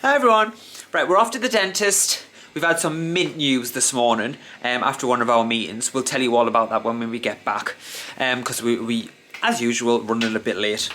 Hi everyone. Right, we're off to the dentist. We've had some mint news this morning after one of our meetings. We'll tell you all about that when we get back because we, as usual, running a bit late.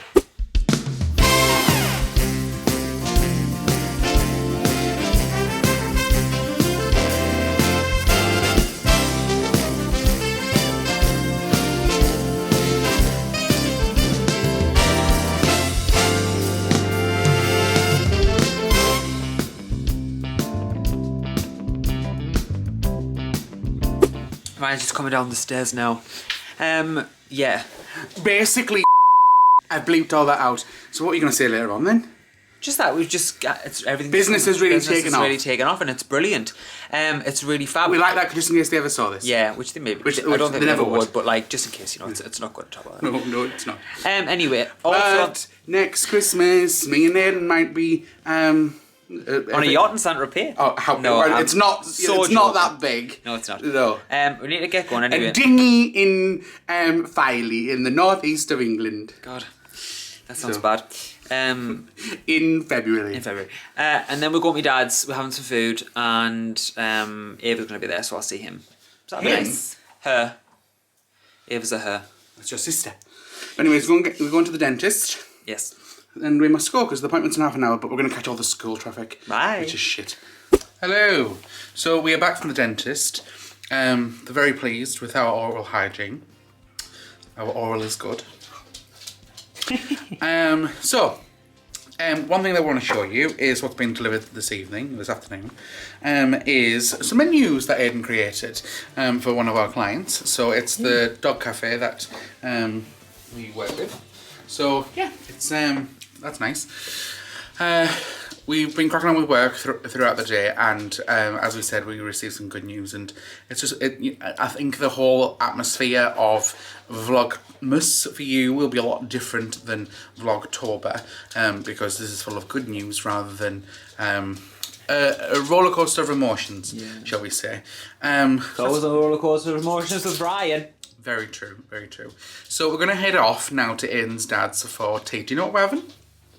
Ryan's just coming down the stairs now. Yeah. Basically, I bleeped all that out. So what are you going to say later on then? Just that we've just got everything. Business has really taken off, and it's brilliant. It's really fab. We like that just in case they ever saw this. Yeah, which they maybe. I don't think they never would, but like just in case, you know, it's not good to talk about that. No, it's not. Anyway, but next Christmas, me and Aiden might be on a yacht in Saint Tropez. Oh, how? No, it's not. So it's not that big. No, it's not. No. We need to get going anyway. A dinghy in Filey in the northeast of England. God, that sounds bad. In February. And then we're going to my dad's. We're having some food, and Ava's going to be there, so I'll see him. Is that nice? Her. Ava's a her. That's your sister. Anyways, we're going to the dentist. Yes. And we must go because the appointment's in half an hour, but we're going to catch all the school traffic. Bye. Which is shit. Hello. So we are back from the dentist. They're very pleased with our oral hygiene. Our oral is good. One thing that I want to show you is what's been delivered this afternoon, is some menus that Aiden created for one of our clients. So it's the dog cafe that we work with. So yeah, it's that's nice. We've been cracking on with work throughout the day, and as we said, we received some good news, and it's just I think the whole atmosphere of VLOGMAS for you will be a lot different than Vlogtober, because this is full of good news rather than a roller coaster of emotions, shall we say? That was a roller coaster of emotions with Ryan. Very true, very true. So we're gonna head off now to Aiden's dad's for tea. Do you know what we're having?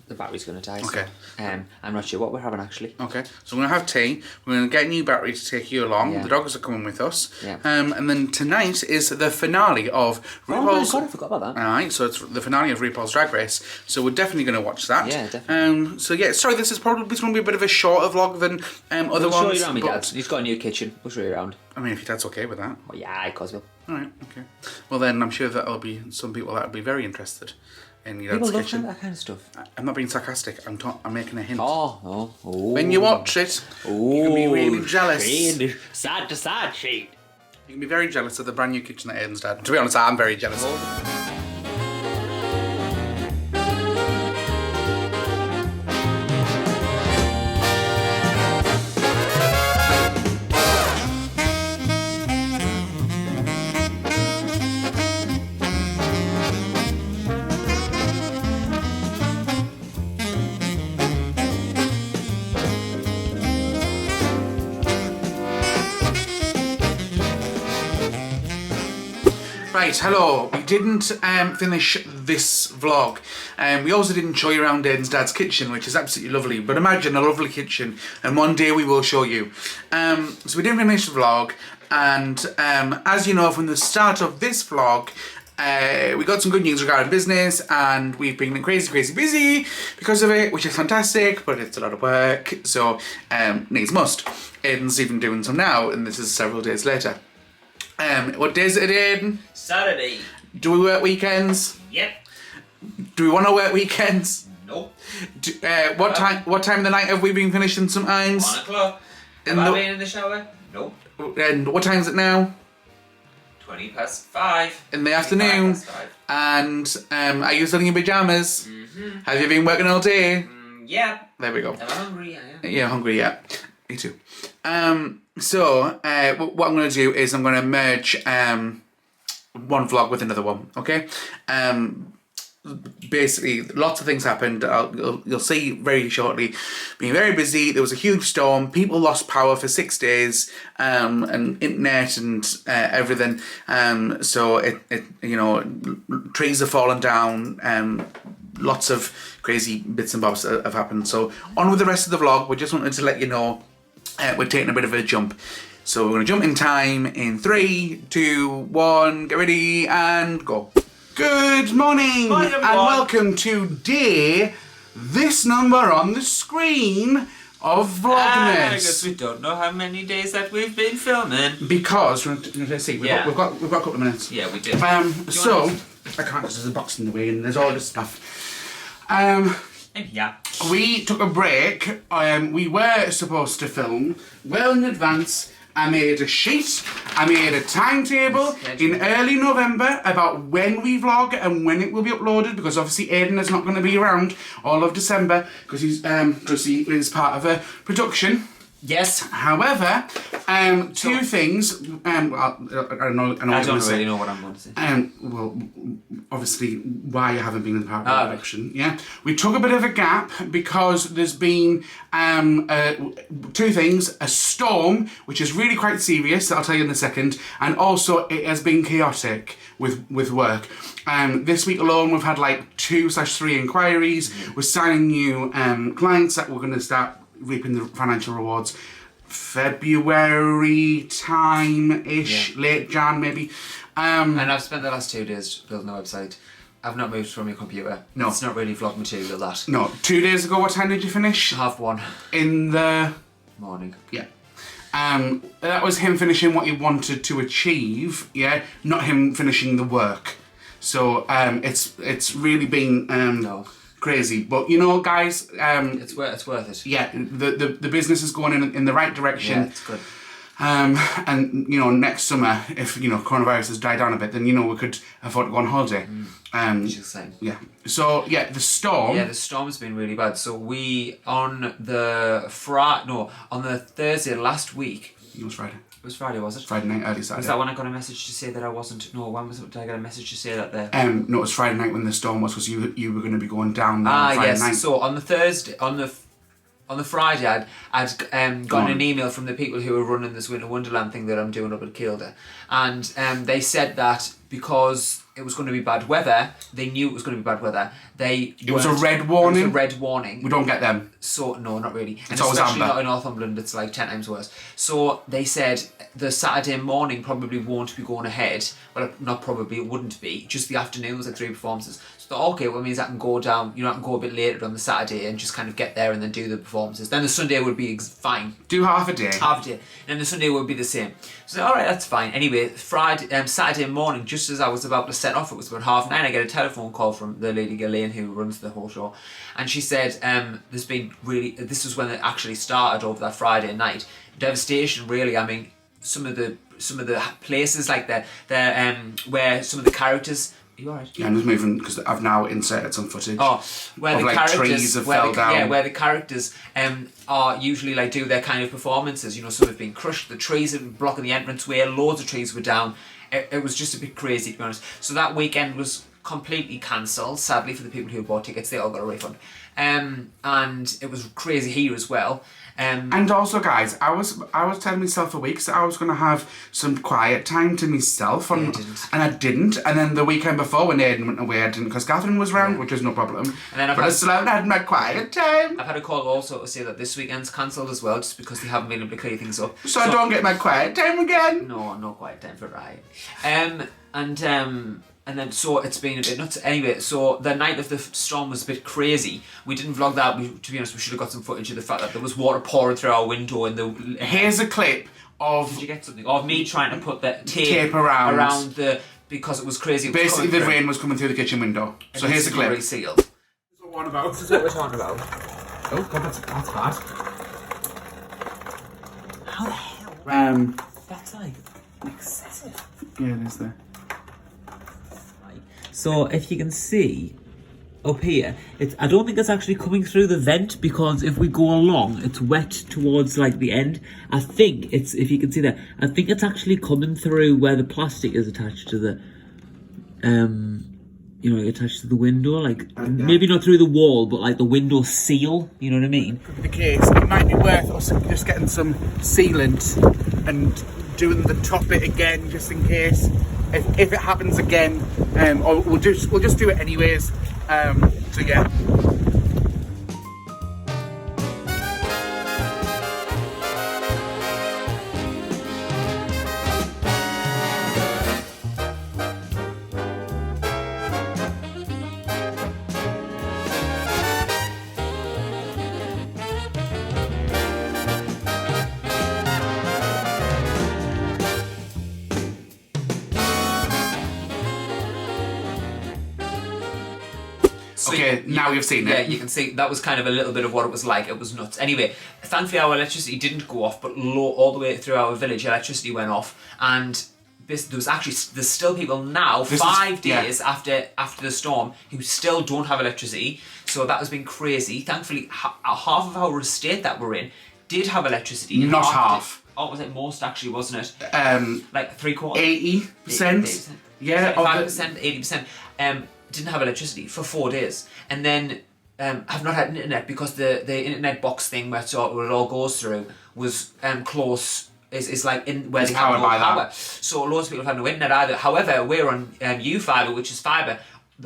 The battery's going to die. Okay. So, I'm not sure what we're having actually. Okay. So we're going to have tea. We're going to get a new battery to take you along. Yeah. The dogs are coming with us. Yeah. And then tonight is the finale of RuPaul's... Oh my God, I forgot about that. Alright, so it's the finale of RuPaul's Drag Race. So we're definitely going to watch that. Yeah, definitely. So yeah, sorry, this is probably going to be a bit of a shorter vlog than other ones. We'll show you around, my dad. He's got a new kitchen. We'll show you around. I mean, if your dad's okay with that. Well, yeah, of course we'll. Alright, okay. Well then, I'm sure that'll be some people that'll be very interested in your dad's kitchen. People love that kind of stuff. I'm not being sarcastic. I'm making a hint. Oh. When you watch it, you can be really jealous. Side to side shade. You can be very jealous of the brand new kitchen that Aiden's dad. To be honest, I'm very jealous. Right, hello. We didn't finish this vlog. We also didn't show you around Aiden's dad's kitchen, which is absolutely lovely. But imagine a lovely kitchen, and one day we will show you. So we didn't finish the vlog, and as you know from the start of this vlog, we got some good news regarding business, and we've been crazy busy because of it, which is fantastic, but it's a lot of work, so needs must. Aiden's even doing some now, and this is several days later. What day is it, Aiden? Saturday. Do we work weekends? Yep. Do we want to work weekends? Nope. What time of the night have we been finishing sometimes? 1 o'clock. Have I been in the shower? Nope. And what time is it now? 5:20. In the afternoon. 5:05. And are you still in your pyjamas? Mm-hmm. Have you been working all day? Yeah. There we go. Am I hungry? Yeah. Yeah, hungry, yeah. Me too. So what I'm going to do is I'm going to merge one vlog with another one, okay? Basically, lots of things happened. You'll see very shortly. Being very busy, there was a huge storm, people lost power for 6 days, and internet and everything. So it trees are falling down, lots of crazy bits and bobs that have happened. So on with the rest of the vlog. We just wanted to let you know we're taking a bit of a jump. So we're going to jump in time in 3, 2, 1, get ready and go. Good morning and welcome to this number on the screen of Vlogmas. Because we don't know how many days that we've been filming. Because let's see, we've got a couple of minutes. Yeah, we do. So I can't because there's a box in the way and there's all this stuff. Yeah. We took a break. We were supposed to film well in advance. I made a sheet, I made a timetable in early November about when we vlog and when it will be uploaded, because obviously Aiden is not going to be around all of December because he is part of a production. Yes. However, two things. I don't really know what I'm going to say. Well, obviously, why you haven't been in part of the production. Yeah, we took a bit of a gap because there's been two things: a storm, which is really quite serious, that I'll tell you in a second, and also it has been chaotic with work. This week alone, we've had like 2/3 inquiries. We're signing new clients that we're going to start reaping the financial rewards February time-ish, late Jan maybe. And I've spent the last 2 days building a website. I've not moved from your computer. No. It's not really vlog material, that. No. 2 days ago, what time did you finish? 1:30. In the... morning. Yeah. That was him finishing what he wanted to achieve, yeah? Not him finishing the work. So, it's really been... no. Crazy, but you know, guys, it's worth it. Yeah, the business is going in the right direction. Yeah, it's good. And you know, next summer, if you know coronavirus has died down a bit, then you know we could afford to go on holiday. Which is the same. Yeah. So yeah, the storm. Yeah, the storm's been really bad. So we on the Thursday last week. It was Friday. It was Friday, was it? Friday night, early Saturday. Was that when I got a message to say that I wasn't? No, when was it? Did I get a message to say that there? No, it was Friday night when the storm was, because you were going to be going down there on Friday night. So on the Thursday, on the Friday, I'd gotten an email from the people who were running this Winter Wonderland thing that I'm doing up at Kielder, and they said that because it was going to be bad weather, they knew it was going to be bad weather. It was a red warning. It was a red warning. We don't get them. So no, not really. It's always especially amber. not in Northumberland. It's like 10 times worse. So they said the Saturday morning probably won't be going ahead. Well, not probably, it wouldn't be. Just the afternoon was like 3 performances. So okay, well, it means I can go down. You know, I can go a bit later on the Saturday and just kind of get there and then do the performances. Then the Sunday would be fine. Do half a day. Half a day. And then the Sunday would be the same. So all right, that's fine. Anyway, Saturday morning, just as I was about to set off, it was about 9:30. I get a telephone call from the lady Ghislaine who runs the whole show, and she said, "There's been really. This was when it actually started over that Friday night. Devastation, really. I mean, some of the places like where some of the characters." Are you alright? Yeah, I'm just moving because I've now inserted some footage. Oh, where the characters trees have fell down. Yeah, where the characters are usually like do their kind of performances. You know, some have been crushed. The trees have been blocking the entranceway. Loads of trees were down. It was just a bit crazy, to be honest. So that weekend was completely cancelled. Sadly, for the people who bought tickets, they all got a refund. And it was crazy here as well. And also, guys, I was telling myself for weeks that I was going to have some quiet time to myself, and I didn't. And then the weekend before, when Aiden went away, I didn't, because Catherine was around, which was no problem. And then I still haven't had my quiet time. I've had a call also to say that this weekend's cancelled as well, just because they haven't been able to clear things up. So I don't get my quiet time again. No quiet time for Ryan. And then, so it's been a bit nuts. Anyway, so the night of the storm was a bit crazy. We didn't vlog that. To be honest, we should have got some footage of the fact that there was water pouring through our window in the... Here's a clip of... Did you get something? Of me trying to put the tape around the... Because it was crazy. Basically, the rain was coming through the kitchen window. So here's the clip. Resealed. This is what we're This is what we're talking about. Oh, God, that's bad. How the hell? That's like excessive. Yeah, it is there. So if you can see up here, I don't think it's actually coming through the vent, because if we go along, it's wet towards like the end. I think it's, if you can see that, I think it's actually coming through where the plastic is attached to the, you know, attached to the window, like maybe not through the wall, but like the window seal. You know what I mean? Could be the case. It might be worth us just getting some sealant and doing the top bit again, just in case. If it happens again, or we'll just do it anyways. month again. So okay, now you've seen it. Yeah, you can see that was kind of a little bit of what it was like. It was nuts. Anyway, thankfully our electricity didn't go off, but all the way through our village, electricity went off, and there's still people now, 5 days after the storm, who still don't have electricity. So that has been crazy. Thankfully, half of our estate that we're in did have electricity. Not half. Oh, was it most actually, wasn't it? Like 3/4? 80%. 80%. Yeah. 75%, 80%. Didn't have electricity for 4 days, and then have not had internet because the internet box thing where it all goes through was close. Is like in where they have no power. So loads of people have no internet either. However, we're on U-Fibre, which is fibre.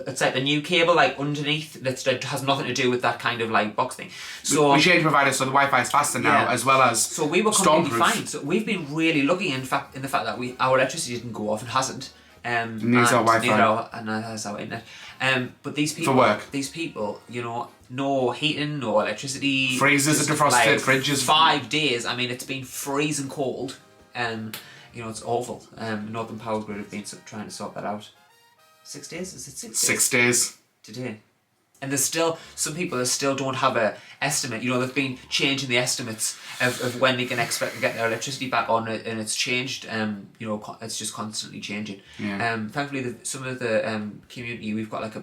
It's like the new cable, like underneath, that has nothing to do with that kind of like box thing. So we change providers, so the Wi-Fi is faster now, as well as so we were completely fine. So we've been really lucky, in fact, in the fact that our electricity didn't go off and hasn't. Needs our Wi-Fi. And has our internet. But these people, for work, you know, no heating, no electricity. Freezers are defrosted, like, fridges. 5 days. I mean, it's been freezing cold. You know, it's awful. Northern Power Grid have been trying to sort that out. 6 days? Is it 6 days? 6 days. Today. And there's still some people that still don't have a estimate. You know, they've been changing the estimates of when they can expect to get their electricity back on, and it's changed. You know, it's just constantly changing. Yeah. Thankfully, some of the community, we've got like a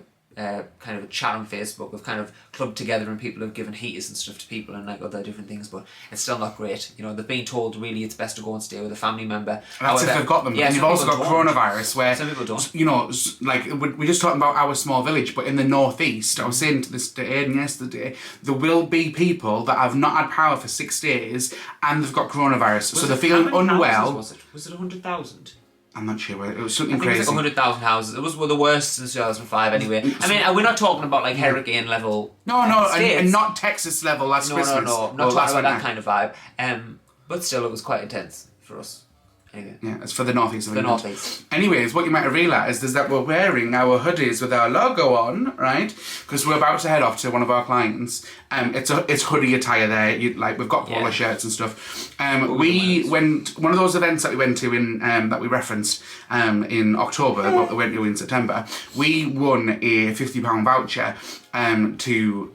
kind of a chat on Facebook. We've kind of clubbed together, and people have given heaters and stuff to people and like other different things, but it's still not great. You know, they've been told really it's best to go and stay with a family member. That's if they've got them. Yeah, and you've also got coronavirus, where some people don't. You know, like we're just talking about our small village, but in the northeast, I was saying to Aiden yesterday, there will be people that have not had power for 6 days and they've got coronavirus, so they're feeling unwell. Was it 100,000? I'm not sure. It was something I think crazy. It was like 100,000 houses. It was the worst since 2005 anyway. I mean, we're not talking about like hurricane level. No, and not Texas level. That's Christmas. No. Not talking about that kind of vibe. But still, it was quite intense for us. Anyway. Yeah, it's for the northeast of England. Northeast. Anyways, what you might have realised is that we're wearing our hoodies with our logo on, right? Because we're about to head off to one of our clients. It's hoodie attire there. We've got polo shirts and stuff. We went one of those events that we went to in that we referenced in October. What we went to in September. We won a £50 voucher to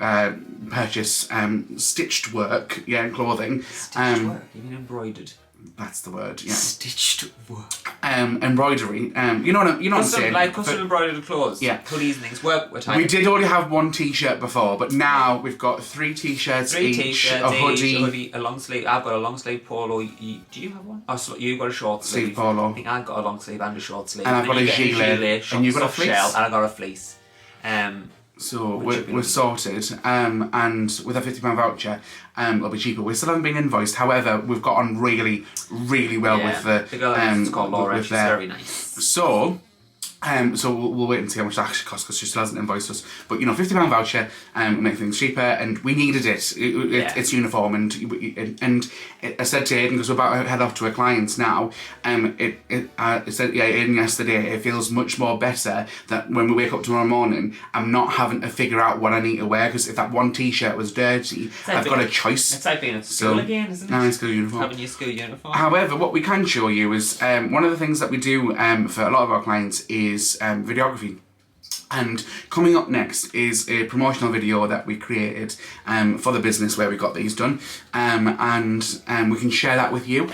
purchase stitched work, clothing. Stitched work? You mean embroidered? That's the word, yeah. Stitched work. Embroidery. You know what I'm saying? Like custom embroidered clothes. Yeah. Hoodies and things. Work with. We did already have one t-shirt before, but now we've got 3 t-shirts each, a hoodie, a long sleeve. I've got a long sleeve polo. Do you have one? Oh, so you got a short sleeve polo. I think I've got a long sleeve and a short sleeve. And I've got a gilet. And you've got a fleece. And I've got a fleece. So we're sorted, and with a £50 voucher, it'll be cheaper. We still haven't been invoiced. However, we've got on really, really well with the girl it's called Laura. She's very nice. So we'll wait and see how much that actually costs, because she still hasn't invoiced us. But £50 voucher will make things cheaper, and we needed it. It's uniform, and I said to Aiden, because we're about to head off to a client's now. I said, Aiden yesterday, it feels much more better that when we wake up tomorrow morning, I'm not having to figure out what I need to wear, because if that one t-shirt was dirty, I've got a choice. It's like being at school again, isn't it? School uniform. Having your school uniform. However, what we can show you is one of the things that we do for a lot of our clients is videography. And coming up next is a promotional video that we created for the business where we got these done, and we can share that with you.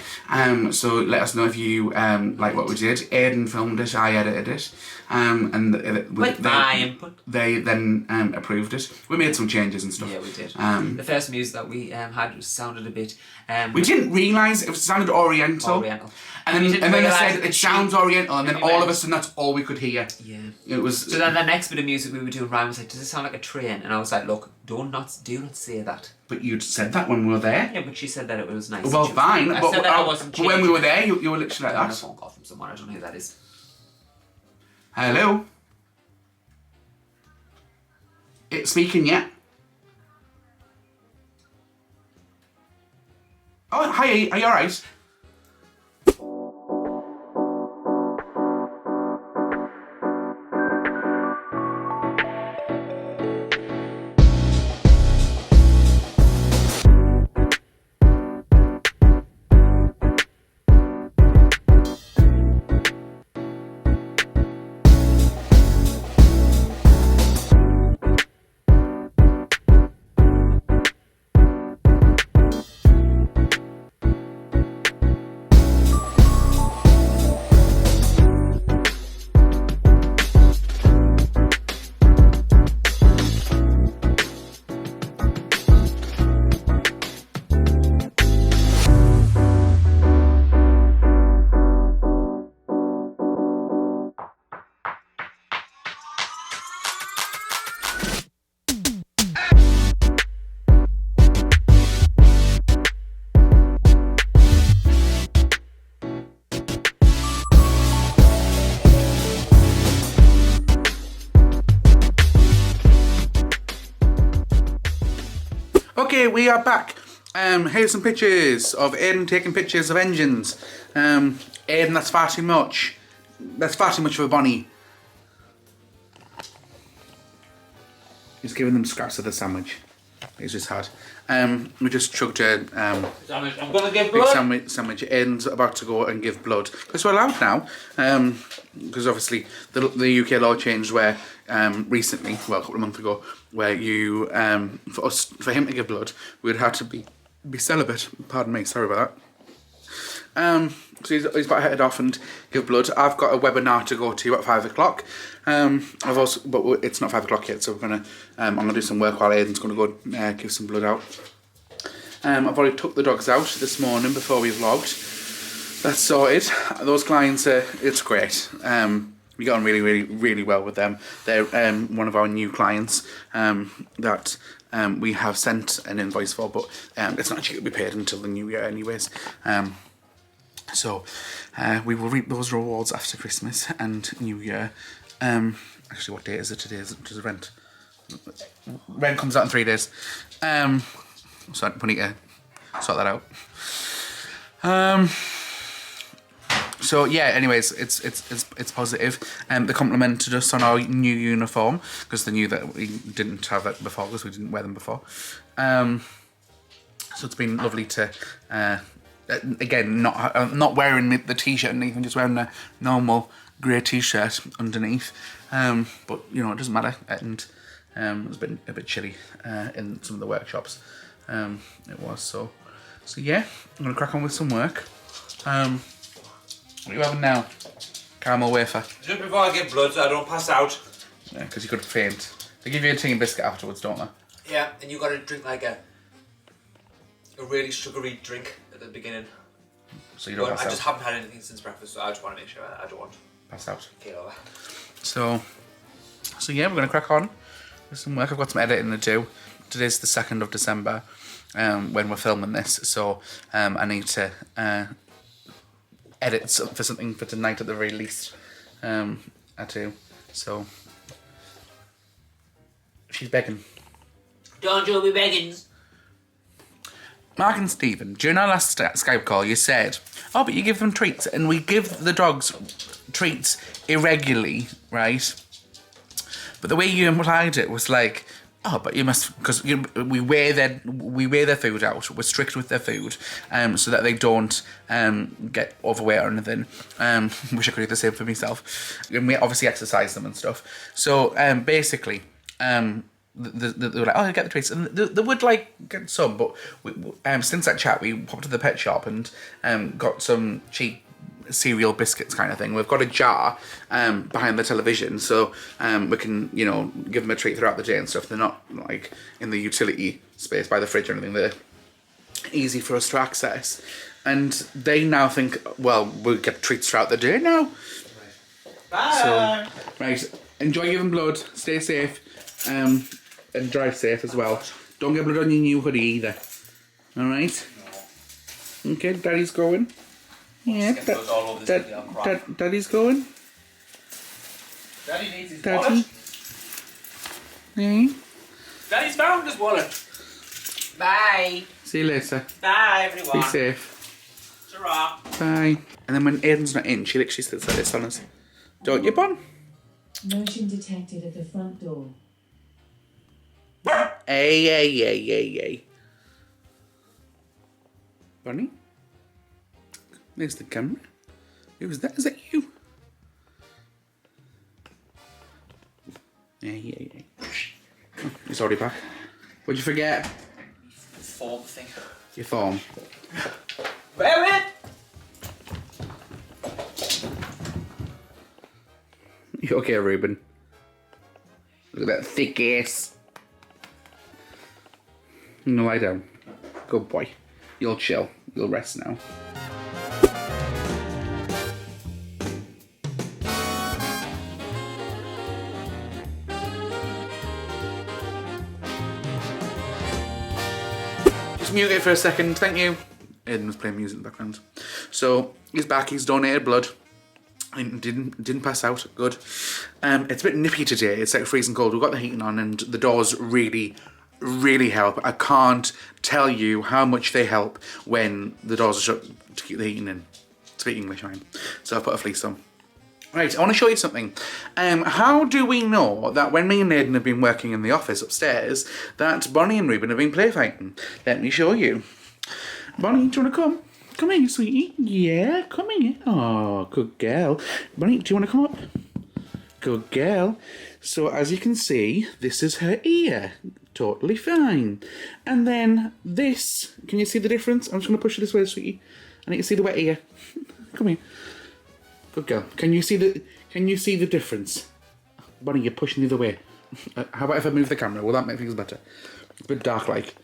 So let us know if you like what we did. Aiden filmed it, I edited it, and with my input, they then approved it. We made some changes and stuff. Yeah, we did. The first music that we had sounded a bit. We didn't realise it sounded Oriental. And then they said it sounds Oriental, and then all of a sudden that's all we could hear. Yeah. It was. So then the next bit of music we were doing, Ryan was like, "Does it sound like a train?" And I was like, "Look, do not say that." But you'd said that when we were there. Yeah, but she said that it was nice. Well, fine. I said that I wasn't. When we were there, you were literally like that. I got a phone call from someone. I don't know who that is. Hello. It's speaking yet? Oh, hi, are you alright? Okay, we are back. Here's some pictures of Aiden taking pictures of engines. Aiden, that's far too much. That's far too much of a bunny. He's giving them scraps of the sandwich. He's just had. We just chugged a Sandwich. I'm gonna give big blood. sandwich. Aiden's about to go and give blood because we're allowed now. Because obviously the UK law changed where recently, well, a couple of months ago, where you for him to give blood, we'd have to be celibate. Pardon me, sorry about that. So he's about to head off and give blood. I've got a webinar to go to at 5 o'clock. I've also, but it's not 5 o'clock yet, so we're gonna. I'm gonna do some work while Aiden's gonna go give some blood out. I've already took the dogs out this morning before we vlogged. That's sorted. Those clients, it's great. We got on really well with them. They're one of our new clients that we have sent an invoice for, but it's not actually going to be paid until the new year anyways. So we will reap those rewards after Christmas and New Year. Actually, what day is it today? Is it just rent? Rent comes out in 3 days. So we need to sort that out. So yeah, anyways, it's positive. They complimented us on our new uniform because they knew that we didn't have that before because we didn't wear them before. So it's been lovely to again not wearing the t-shirt underneath and just wearing a normal grey t-shirt underneath. But you know, it doesn't matter. And it's been a bit chilly in some of the workshops. It was so yeah. I'm gonna crack on with some work. What are you having now? Caramel wafer. Just before I get blood so I don't pass out. Yeah, because you could faint. They give you a tea and biscuit afterwards, don't they? Yeah, and you gotta drink like a really sugary drink at the beginning. So you don't pass out. I just haven't had anything since breakfast, so I just want to make sure I don't want to pass out. get over. So yeah, we're gonna crack on with some work. I've got some editing to do. Today's the 2nd of December when we're filming this, so I need to edit for something for tonight at the very least. I do. So she's begging. Don't you be begging. Mark and Stephen, during our last Skype call, you said, "Oh, but you give them treats," and we give the dogs treats irregularly, right? But the way you implied it was like, "Oh, but you must," because we weigh their food out. We're strict with their food, so that they don't get overweight or anything. Wish I could do the same for myself. And we obviously exercise them and stuff. So basically, they were like, "Oh, I get the treats," and they would like get some. But since that chat, we popped to the pet shop and got some cheap cereal biscuits kind of thing. We've got a jar behind the television, so we can, you know, give them a treat throughout the day and stuff. They're not like in the utility space by the fridge or anything. They're easy for us to access, and they now think, well, we'll get treats throughout the day now. Bye. So right, enjoy giving blood, stay safe, and drive safe as well. Don't get blood on your new hoodie either. All right. Okay, Daddy's going. Yeah, Daddy's going. Daddy needs his Daddy. wallet. Yeah. Daddy's found his wallet. Bye. See you later. Bye, everyone. Be safe. Ta-ra. Bye. And then when Aiden's not in, she literally sits like this on us. Don't you, Bon? Motion detected at the front door. Hey. Bonnie? There's the camera. Who's that? Is that you? Hey. Oh, he's already back. What'd you forget? Form thing. Your form. Wait. You okay, Ruben? Look at that thick ass. No, lie down. Good boy. You'll chill. You'll rest now. Just mute it for a second, thank you. Aiden was playing music in the background. So, he's back, he's donated blood. And didn't pass out, good. It's a bit nippy today, it's like freezing cold. We've got the heating on and the doors really help. I can't tell you how much they help when the doors are shut to keep the heating in. Speak English, I mean. So I've put a fleece on. Right, I want to show you something. How do we know that when me and Aiden have been working in the office upstairs, that Bonnie and Ruben have been play fighting? Let me show you. Bonnie, do you want to come? Come here, sweetie. Yeah, come here. Oh, good girl. Bonnie, do you want to come up? Good girl. So as you can see, this is her ear. Totally fine. And then this, can you see the difference? I'm just going to push you this way, sweetie. And you can see the wet ear. Come here. Good girl. Can you see the difference? Bonnie, you're pushing the other way. How about if I move the camera? Will that make things better? It's a bit dark like.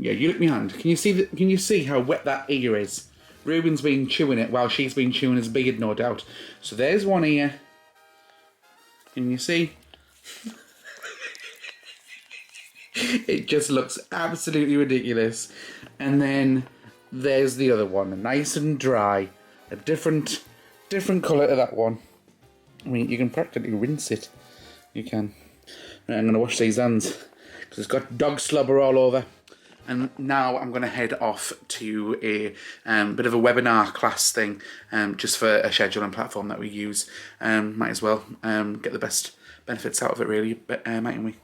Yeah, you look my hand. Can you see how wet that ear is? Ruben's been chewing it while she's been chewing his beard, no doubt. So there's one ear. Can you see? It just looks absolutely ridiculous. And then there's the other one, nice and dry. A different colour to that one. I mean, you can practically rinse it. You can. Right, I'm going to wash these hands because it's got dog slobber all over. And now I'm going to head off to a bit of a webinar class thing, just for a schedule and platform that we use. Might as well get the best benefits out of it, really, mightn't we?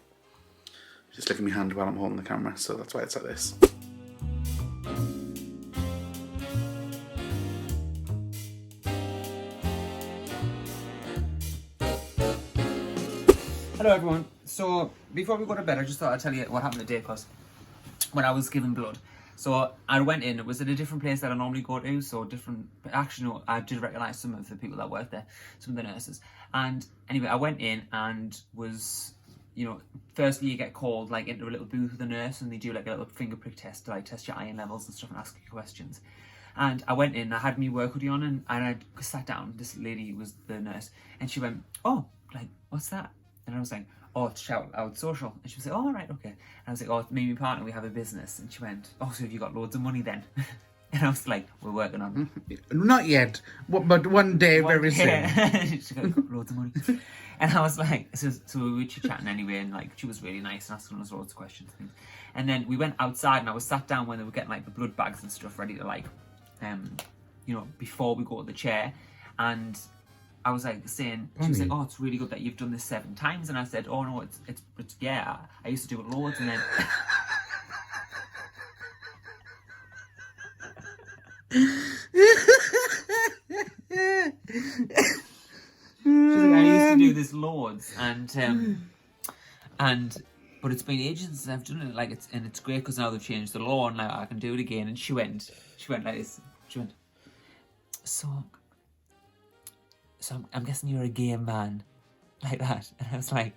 Just look at my hand while I'm holding the camera, so that's why it's like this. Hello everyone. So before we go to bed, I just thought I'd tell you what happened today, because when I was given blood. So I went in, it was at a different place that I normally go to, so different, actually no, I did recognise some of the people that worked there, some of the nurses. And anyway, I went in and was, you know, firstly you get called like into a little booth with a nurse and they do like a little finger prick test to like test your iron levels and stuff and ask you questions. And I went in, I had my work hoodie on and I sat down, this lady was the nurse, and she went, oh, like, what's that? And I was like, oh, it's shout out social. And she was like, oh, right, okay. And I was like, oh, me and my partner, we have a business. And she went, oh, so have you got loads of money then? And I was like, we're working on it. Not yet, but one day, very soon. She got loads of money. And I was like, so we were chatting anyway, and like, she was really nice and asking us loads of questions and things. And then we went outside and I was sat down when they were getting like the blood bags and stuff ready to like, you know, before we go to the chair. And I was like saying, she was like, oh, it's really good that you've done this 7 times. And I said, oh no, it's yeah, I used to do it loads. And then she's like, I used to do this loads, and but it's been ages since I've done it. Like it's great because now they've changed the law and like I can do it again. And she went like this. She went, so I'm guessing you're a gay man, like that. And I was like,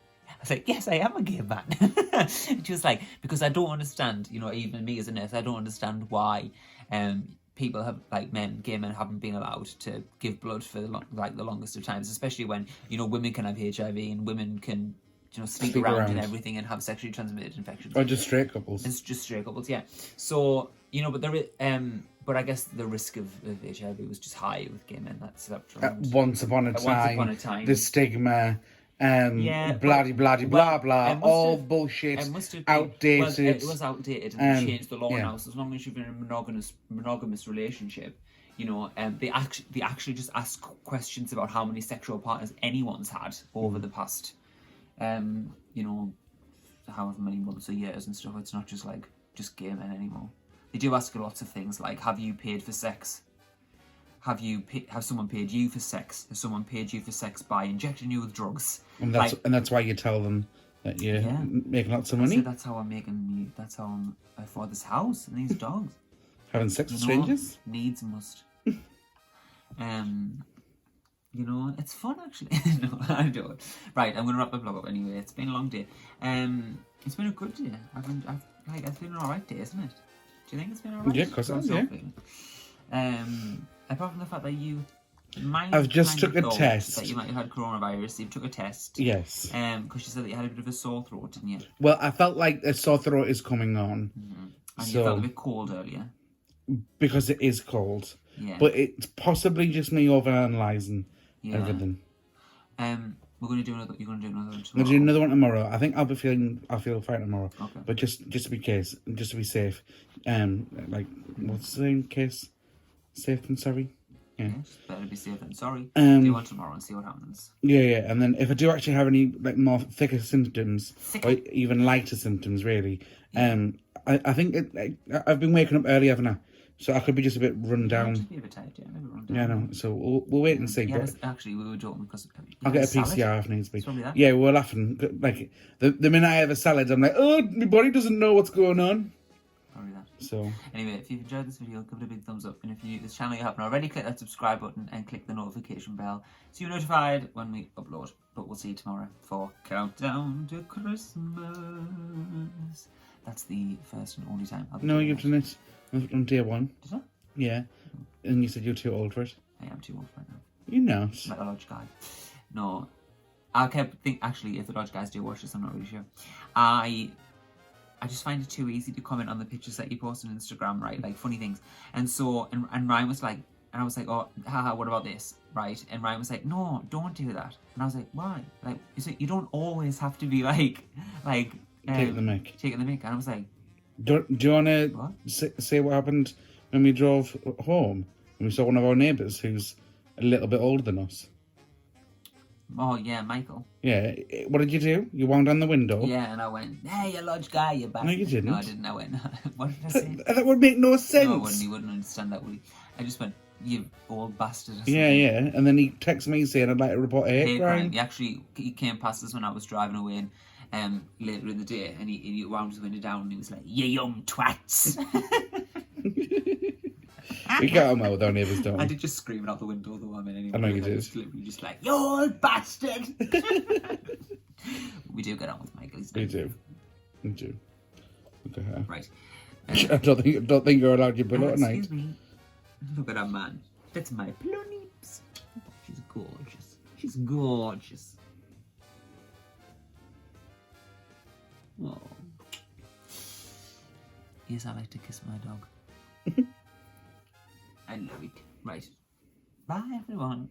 yes, I am a gay man. And she was like, because I don't understand, you know, even me as a nurse, I don't understand why people have, like gay men haven't been allowed to give blood for the longest of times, especially when, you know, women can have HIV and women can, you know, sleep around and everything and have sexually transmitted infections. Or just straight couples. It's just straight couples, yeah. So, you know, but there is, but I guess the risk of HIV was just high with gay men. Once upon a time, the stigma blah blah, all bullshit, outdated. Well, it was outdated, and they changed the law now. So as long as you've been in a monogamous relationship, you know, they actually just ask questions about how many sexual partners anyone's had over the past, you know, however many months or years and stuff. It's not just like just gay men anymore. They do ask lots of things like, have you paid for sex? Have someone paid you for sex? Has someone paid you for sex by injecting you with drugs? And that's why you tell them that you're making lots of money. So that's how I'm I afford this house and these dogs. Having sex with strangers? Needs must. You know, it's fun actually. No, I don't. Right, I'm gonna wrap the vlog up anyway. It's been a long day. It's been a good day. It's been an alright day, isn't it? Do you think it's been alright? Yeah, of course it is, yeah. Apart from the fact that you might I've just took a test. That you might have had coronavirus. You took a test. Yes. Because you said that you had a bit of a sore throat, didn't you? Well, I felt like a sore throat is coming on. And you felt a bit cold earlier. Because it is cold. Yeah. But it's possibly just me overanalyzing everything. We're gonna do another. You're gonna do another one tomorrow. I'm gonna do another one tomorrow. I think I'll feel fine tomorrow. Okay. But just to be safe. Like what's the name? Case safe than sorry. Yeah. Yes, better be safe than sorry. Do one tomorrow and see what happens. Yeah. And then if I do actually have any like more thicker symptoms, or even lighter symptoms, really, I think I've been waking up early, haven't I? So I could be just a bit run down. Just be a bit tired, maybe run down. Yeah, no. So we'll wait and see. Yeah, but actually, we were joking because I'll get a PCR if needs be. Probably that. Yeah, we're laughing. Like the minute I have a salad, I'm like, oh, my body doesn't know what's going on. Probably that. So anyway, if you've enjoyed this video, give it a big thumbs up, and if you're new to this channel, you haven't already, click that subscribe button and click the notification bell so you're notified when we upload. But we'll see you tomorrow for Countdown to Christmas. That's the first and only time I'll be no, doing you've that. done it on day one. Did I? Yeah, and you said you're too old for it. I am too old right now. You know. Like a lodge guy. No. I kept thinking, actually, if the lodge guys do watch this, I'm not really sure. I just find it too easy to comment on the pictures that you post on Instagram, right? Like funny things. And so, and Ryan was like, and I was like, oh, haha, what about this? Right? And Ryan was like, no, don't do that. And I was like, why? Like, you don't always have to be like, taking the mic. Taking the mic. And I was like, do you want to say what happened when we drove home and we saw one of our neighbours who's a little bit older than us? Oh, yeah, Michael. Yeah, what did you do? You wound down the window? Yeah, and I went, hey, you lodge guy, you bastard. No, you didn't. No, I didn't. I went, what did I say? That would make no sense. No, he wouldn't understand that, would he? I just went, you old bastard. Yeah. And then he texted me saying, I'd like to report a hate crime. He came past us when I was driving away and later in the day, and he wound his window down and he was like, you young twats. We got him out with our neighbours, don't we? I did just scream it out the window though, I mean, anyway. I know you did. Just like, you old bastard. We do get on with Michael. We do. Look at her. Right. I don't think you're allowed your pillow at night. Excuse me. Look at that man. That's my plunips. She's gorgeous. She's gorgeous. Oh. Yes, I like to kiss my dog. I love it. Right. Bye, everyone.